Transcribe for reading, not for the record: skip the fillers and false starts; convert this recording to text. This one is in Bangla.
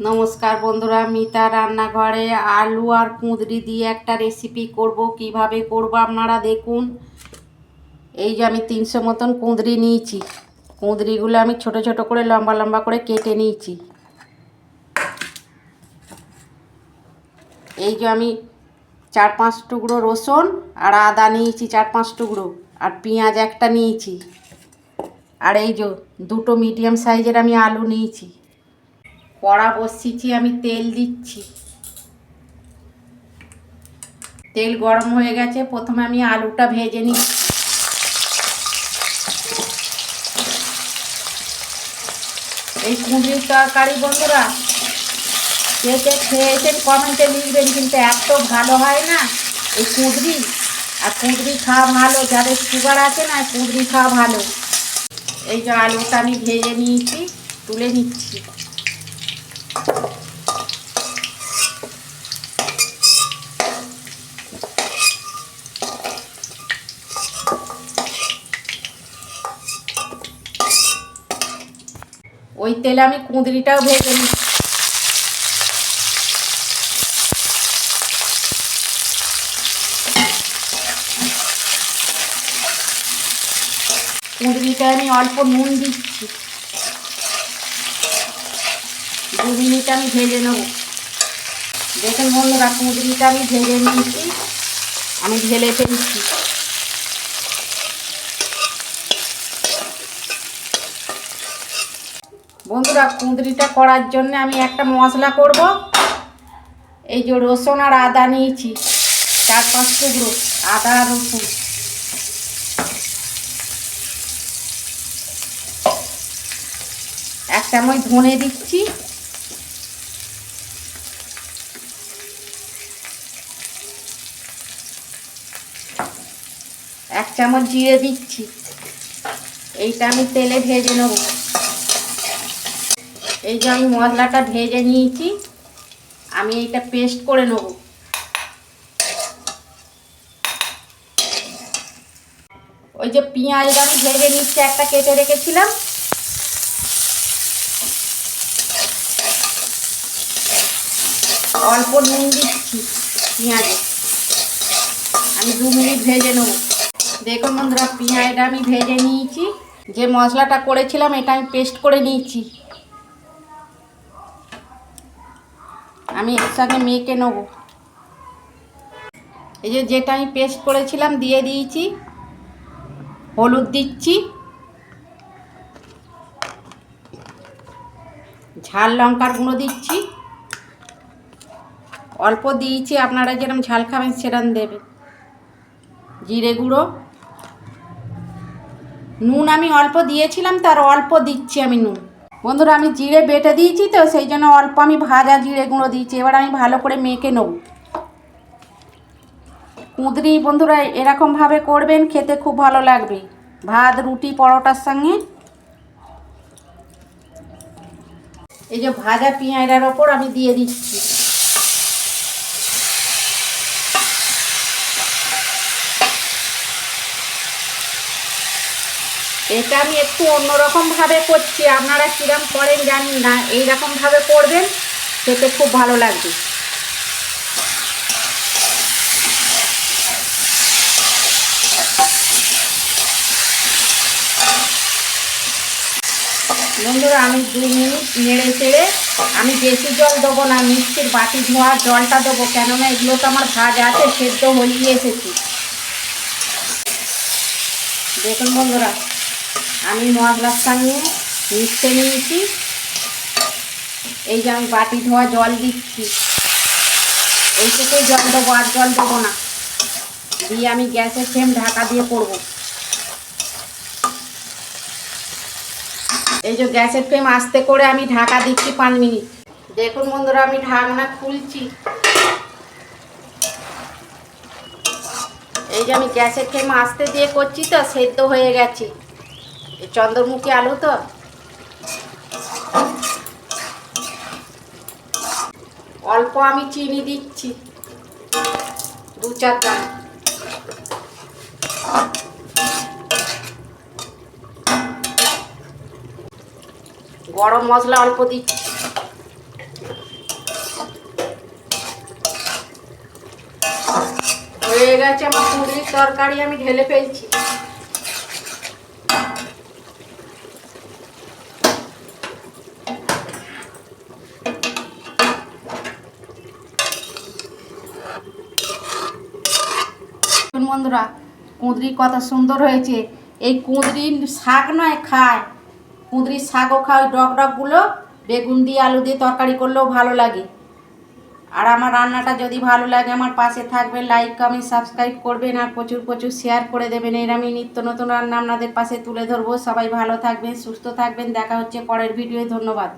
নমস্কার বন্ধুরা, মিতা রান্নাঘরে আলু আর কুঁদরি দিয়ে একটা রেসিপি করব। কিভাবে করব আপনারা দেখুন। এই যে আমি 300 মতন কুঁদরি নিয়েছি। কুঁদরিগুলো আমি ছোট ছোট করে লম্বা লম্বা করে কেটে নিয়েছি। এই যে আমি 4-5 টুকরো রসুন আর আদা নিয়েছি, 4-5 টুকরো, আর পেঁয়াজ একটা নিয়েছি, আর এই যে দুটো মিডিয়াম সাইজের আমি আলু নিয়েছি। কড়া বসিয়েছি, আমি তেল দিচ্ছি। তেল গরম হয়ে গেছে, প্রথমে আমি আলুটা ভেজে নিচ্ছি। এই কুঁদরির তরকারি বন্ধুরা কে কে খেয়েছেন কমেন্টে লিখবেন, কিন্তু এত ভালো হয় না এই কুঁদরি। আর কুঁদরি খাওয়া ভালো, যাদের সুগার আছে না কুঁদরি খাওয়া ভালো। এই যে আলুটা আমি ভেজে নিয়েছি, তুলে নিচ্ছি। ওই তেলে আমি কুঁদরিটাও ভেজে নিচ্ছি। কুঁদরিটা আমি অল্প নুন দিচ্ছি। 2 মিনিট আমি ভেজে নেব। দেখুন বন্ধুরা, কুঁদরিটা আমি ভেজে নিয়েছি, আমি ঢেলে ফেলছি। বন্ধুরা, কুঁদরিটা করার জন্য আমি একটা মশলা করব। এই যে রসুন আর আদা নিয়েছি, 4-5 টুকরো আদা আর রসুন। এক চামচ ধনে দিচ্ছি। এক চামচ জিরে দিচ্ছি। এইটা আমি তেলে ভেজে নেব। এই যে আমি মশলাটা ভেজে নিয়েছি, আমি এইটা পেস্ট করে নেব। ওই যে পেঁয়াজটা আমি ভেজে নিচ্ছি, একটা কেটে রেখেছিলাম। অল্প নুন দিচ্ছি পেঁয়াজে, আমি 2 মিনিট ভেজে নেব। দেখুন বন্ধুরা, পেঁয়াজটা আমি ভেজে নিয়েছি। যে মশলাটা করেছিলাম এটা আমি পেস্ট করে নিয়েছি, আমি একসাথে মেখে নেব। এই যে যেটা আমি পেস্ট করেছিলাম দিয়ে দিয়েছি। হলুদ দিচ্ছি, ঝাল লঙ্কার গুঁড়ো দিচ্ছি, অল্প দিয়েছি, আপনারা যেরকম ঝাল খাবেন সেরকম দেবেন। জিরে গুঁড়ো, নুন আমি অল্প দিয়েছিলাম, তার অল্প দিচ্ছি আমি নুন। বন্ধুরা, আমি জিরে বেটে দিয়েছি তো সেই জন্য অল্প আমি ভাজা জিরে গুঁড়ো দিয়েছি। এবার আমি ভালো করে মেখে নেব। কুঁদরি বন্ধুরা এরকমভাবে করবেন, খেতে খুব ভালো লাগবে ভাত, রুটি, পরোটার সঙ্গে। এই যে ভাজা পেঁয়াজটার ওপর আমি দিয়ে দিচ্ছি। এটা আমি একটু অন্যরকমভাবে করছি, আপনারা কীরকম করেন জানি না। এইরকমভাবে করবেন, খেতে খুব ভালো লাগবে। বন্ধুরা, আমি 2 মিনিট নেড়ে চেড়ে, আমি বেশি জল দেবো না, মিক্সির বাটি ধোয়ার জলটা দেবো, কেননা এগুলো তো আমার ভাজা আছে, সেদ্ধ হয়ে এসেছে। দেখুন বন্ধুরা, আমি মশলার সঙ্গে মিশিয়ে নিয়েছি। এই যে আমি বাটি ধোয়া জল দিচ্ছি, এইটুকুই জল দেবো, আর জল দেবো না। দিয়ে আমি গ্যাসের ফ্লেম ঢাকা দিয়ে করব। এই যে গ্যাসের ফ্লেম আস্তে করে আমি ঢাকা দিচ্ছি 5 মিনিট। দেখুন বন্ধুরা, আমি ঢাকনা খুলছি। এই যে আমি গ্যাসের ফ্লেম আস্তে দিয়ে করছি তো, সেদ্ধ হয়ে গেছে। এই চন্দ্রমুখী আলু তো। অল্প আমি চিনি দিচ্ছি, 2-4 দানা। গরম মশলা অল্প দিচ্ছি। গেছে আমার কুঁদরির তরকারি, আমি ঢেলে ফেলছি। বন্ধুরা, কুঁদরি কত সুন্দর হয়েছে। এই কুঁদরির শাক নয়, খায় কুঁদরির শাকও খায়, ডগ ডগগুলো বেগুন দিয়ে আলু দিয়ে তরকারি করলেও ভালো লাগে। আর আমার রান্নাটা যদি ভালো লাগে আমার পাশে থাকবেন, লাইক কমেন্ট সাবস্ক্রাইব করবেন, আর প্রচুর প্রচুর শেয়ার করে দেবেন। এর আমি নিত্য নতুন রান্না আপনাদের পাশে তুলে ধরবো। সবাই ভালো থাকবেন, সুস্থ থাকবেন। দেখা হচ্ছে পরের ভিডিওয়। ধন্যবাদ।